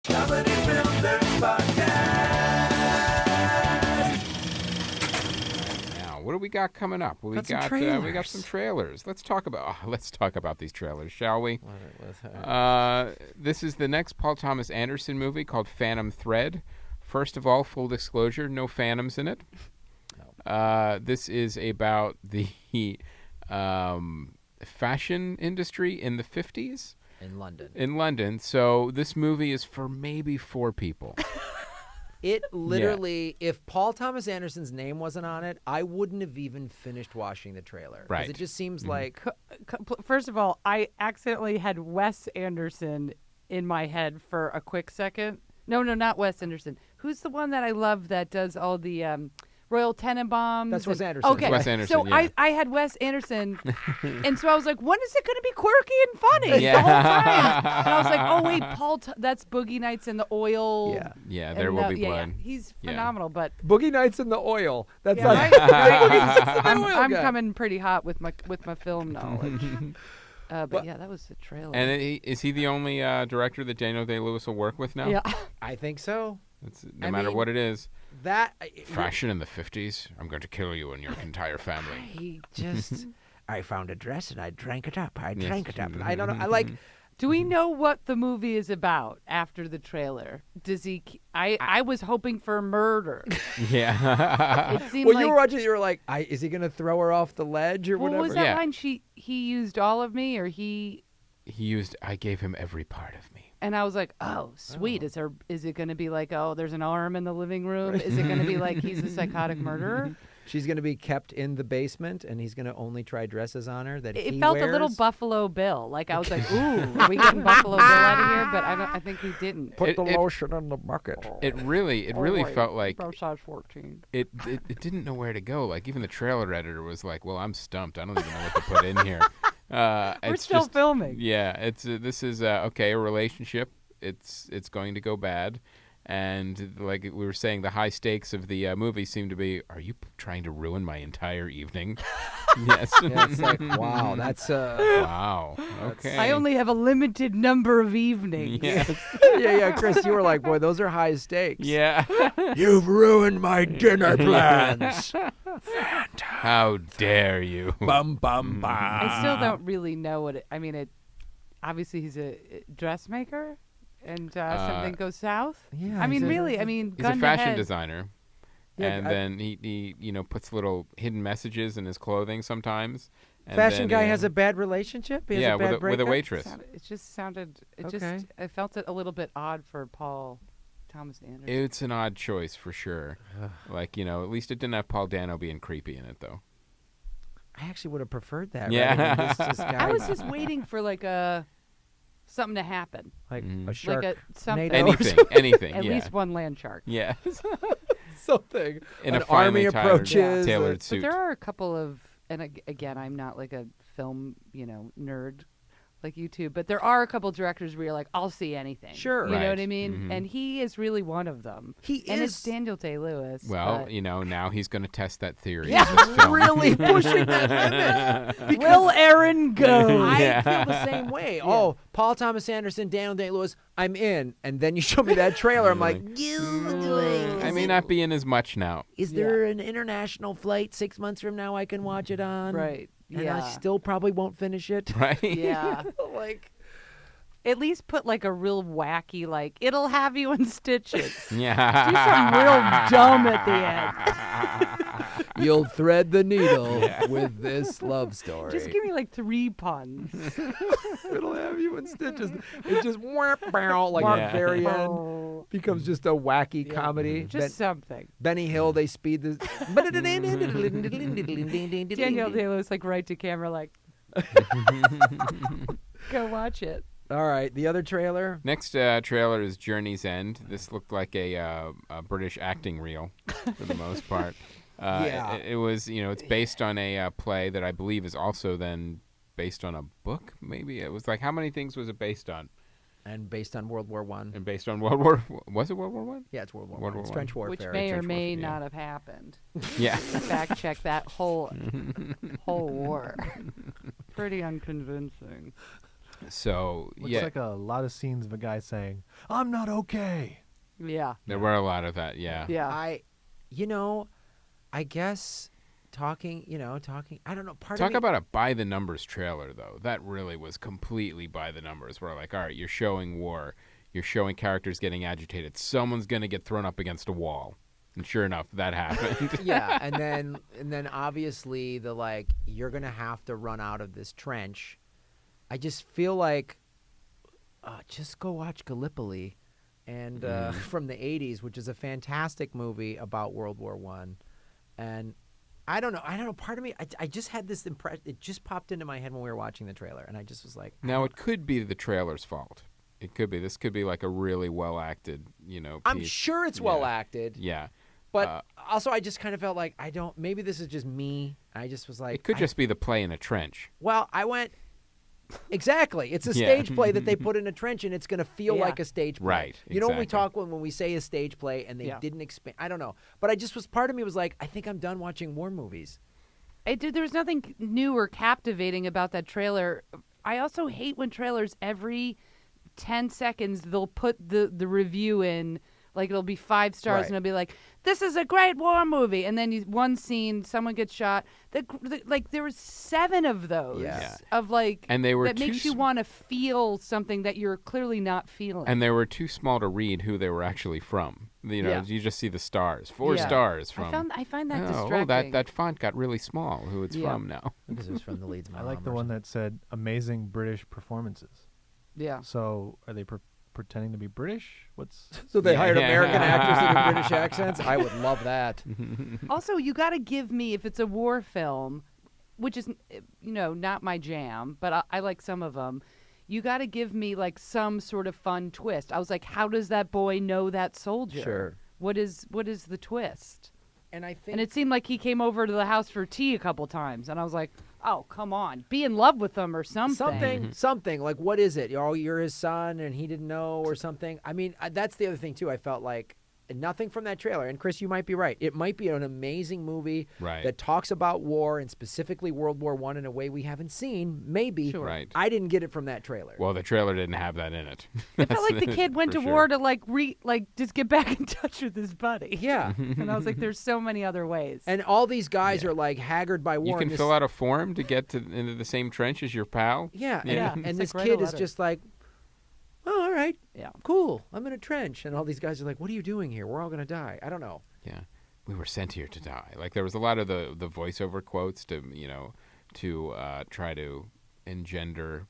Comedy Film Nerds Podcast. Now, what do we got coming up? We got some trailers. Let's talk about these trailers, shall we? This is the next Paul Thomas Anderson movie called Phantom Thread. First of all, full disclosure, no phantoms in it. No. This is about the fashion industry in the 50s. In London. So this movie is for maybe 4 people. It literally, if Paul Thomas Anderson's name wasn't on it, I wouldn't have even finished watching the trailer. Right. It just seems like... First of all, I accidentally had Wes Anderson in my head for a quick second. No, not Wes Anderson. Who's the one that I love that does all the Royal Tenenbaums? That's Wes Anderson. Okay, Wes Anderson, so yeah. I had Wes Anderson, and so I was like, when is it going to be quirky and funny Yeah. the whole time? And I was like, oh, wait, that's Boogie Nights and the Oil. Yeah. Yeah, there will be blood. Yeah. He's phenomenal, but... Boogie Nights in the Oil. That's Yeah, not... I'm coming pretty hot with my film knowledge. But yeah, that was the trailer. And is he the only director that Daniel Day-Lewis will work with now? Yeah. I think so. No matter what it is. Fashion in the 50s, I'm going to kill you and your entire family. He just... I found a dress and I drank it up. I Yes. drank it up. I don't know. I like... Do we know what the movie is about after the trailer? Does he... I was hoping for murder. Yeah. It seemed Well, like... you were watching, you were like, is he going to throw her off the ledge or What whatever? was that Yeah. line? He used all of me, or he... I gave him every part of me. And I was like, oh, sweet. Is it going to be like, oh, there's an arm in the living room? Is it going to be like he's a psychotic murderer? She's going to be kept in the basement, and he's going to only try dresses on her that he It felt wears. a little Buffalo Bill. Like I was like, ooh, are we getting Buffalo Bill out of here? But I think we didn't. Put the lotion in the bucket. It really felt like size 14. it didn't know where to go. Like even the trailer editor was like, "Well, I'm stumped. I don't even know what to put in here." We're still filming. Yeah, this is a relationship. It's going to go bad, and like we were saying, the high stakes of the movie seem to be: are you trying to ruin my entire evening? Yes. Yeah, it's like, wow, that's Wow. Okay. I only have a limited number of evenings. Yes. yeah, Chris, you were like, boy, those are high stakes. Yeah. You've ruined my dinner plans. How dare you? Bum bum bum. I still don't really know what obviously he's a dressmaker, and something goes south. Yeah, I mean, he's a- really, He's gun a to fashion head. designer. Yeah, And then he puts little hidden messages in his clothing sometimes. And Fashion then, guy has a bad relationship? He has yeah, a bad with a breakup? waitress. It just sounded. Okay. I felt it a little bit odd for Paul Thomas Anderson. It's an odd choice for sure. Like, at least it didn't have Paul Dano being creepy in it, though. I actually would have preferred that. Yeah. rather than this guy, I was just waiting for something to happen, like Mhm. a shark. like something. Anything. At Yeah. least one land shark. Yeah. Something. In An a finely army approaches. tailored But suit. there are a couple of, and again, I'm not like a film, nerd like you two, but there are a couple directors where you're like, I'll see anything. Sure. You know Right. what I mean? Mhm. And he is really one of them. He And is it's Daniel Day-Lewis. Well, but- now he's going to test that theory. Yeah. in this film. really pushing that limit. Will Aaron go? I feel the same way. Oh, Paul Thomas Anderson, Daniel Day-Lewis, I'm in. And then you show me that trailer, I'm like, I may not be in as much now. is there an international flight 6 months from now I can watch it on? Right. And Yeah. I still probably won't finish it. Right? Yeah. like, At least put like a real wacky, it'll have you in stitches. Yeah. Do something real dumb at the end. you'll thread the needle with this love story. Just give me like 3 puns. It'll have you in stitches. It just like Yeah. very end becomes just a wacky comedy. Just something. Benny Hill, they speed the. Daniel Day-Lewis right to camera go watch it. All right, the other trailer. Next trailer is Journey's End. This looked like a British acting reel for the most part. Yeah. It was, it's based on a play that I believe is also then based on a book, maybe. It was like, how many things was it based on? And based on World War One. And based on World War... Was it World War One? Yeah, it's World War World One. War It's One. Trench warfare. Which may or Trench may warfare, yeah. not have happened. Yeah. Fact check that whole war. Pretty unconvincing. So Looks yeah, like a lot of scenes of a guy saying, "I'm not okay." Yeah. there were a lot of that. Yeah. Yeah. I guess talking. I don't know. Part Talk of me, about a by the numbers trailer, though. That really was completely by the numbers. Where like, all right, you're showing war, you're showing characters getting agitated. Someone's gonna get thrown up against a wall, and sure enough, that happened. yeah, and then obviously you're gonna have to run out of this trench. I just feel like just go watch Gallipoli, and from the '80s, which is a fantastic movie about World War I, and I don't know. Part of me, I just had this impression. It just popped into my head when we were watching the trailer, and I just was like, Now it could be the trailer's fault. It could be. This could be like a really well acted, I'm piece. sure it's well acted, Yeah. but also I just kind of felt like maybe this is just me. I just was like, It could just be the play in a trench. Well, I went. Exactly. It's a Yeah. stage play that they put in a trench, and it's going to feel Yeah. like a stage play. Right, You know when we exactly. talk when we say a stage play and they didn't expand. I don't know. But I just was part of me was like, I think I'm done watching war movies. There was nothing new or captivating about that trailer. I also hate when trailers every 10 seconds they'll put the review in. Like it'll be 5 stars, Right. and it'll be like, "This is a great war movie," and then one scene, someone gets shot. Like there were 7 of those. Yeah. Of like, And they were that too makes you want to feel something that you're clearly not feeling. And they were too small to read who they were actually from. Yeah. You just see the stars. 4 Yeah. stars from. I find that Oh, distracting. that font got really small. Who it's Yeah. from now? Because it was from the Leeds. I like the one that said "amazing British performances." Yeah. So are they pretending to be British? What's So they Yeah. hired American actors to do British accents. I would love that. Also, you got to give me, if it's a war film, which is, not my jam, but I like some of them, you got to give me like some sort of fun twist. I was like, how does that boy know that soldier? Sure. What is the twist? And I think And it seemed like he came over to the house for tea a couple times, and I was like, oh, come on, be in love with him or something. something like, what is it? You're his son, and he didn't know, or something. I mean, that's the other thing too. I felt like nothing from that trailer. And Chris, you might be right. It might be an amazing movie Right. that talks about war and specifically World War I in a way we haven't seen. Maybe. Sure. Right. I didn't get it from that trailer. Well, the trailer didn't have that in it. It felt like the kid went to For war sure. to just get back in touch with his buddy. Yeah. And I was like, there's so many other ways. And all these guys are like haggard by war. You can and this- fill out a form to get into the same trench as your pal. Yeah. Yeah. And It's this like, write a kid is letter. just like, oh, all right. Yeah. Cool. I'm in a trench. And all these guys are like, what are you doing here? We're all going to die. I don't know. Yeah, we were sent here to die. Like there was a lot of the voiceover quotes to try to engender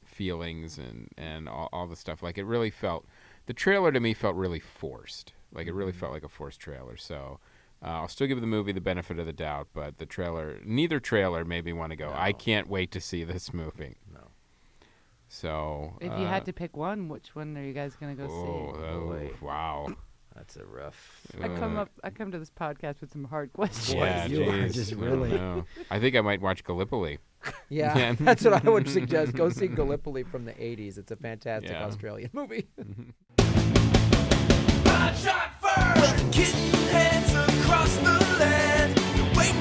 feelings and all the stuff. Like it really felt, the trailer to me felt really forced. Like it really felt like a forced trailer. So I'll still give the movie the benefit of the doubt, but neither trailer made me want to go, No. I can't wait to see this movie. No. So If you had to pick one, which one are you guys going to go boy. wow. That's a rough. see? I come to this podcast with some hard questions. Yeah, you are geez. just I don't really- know. I think I might watch Gallipoli. Yeah, Yeah. that's what I would suggest. Go see Gallipoli from the 80s. It's a fantastic Yeah. Australian movie. Ride shot first. With kitten heads across the land. Wait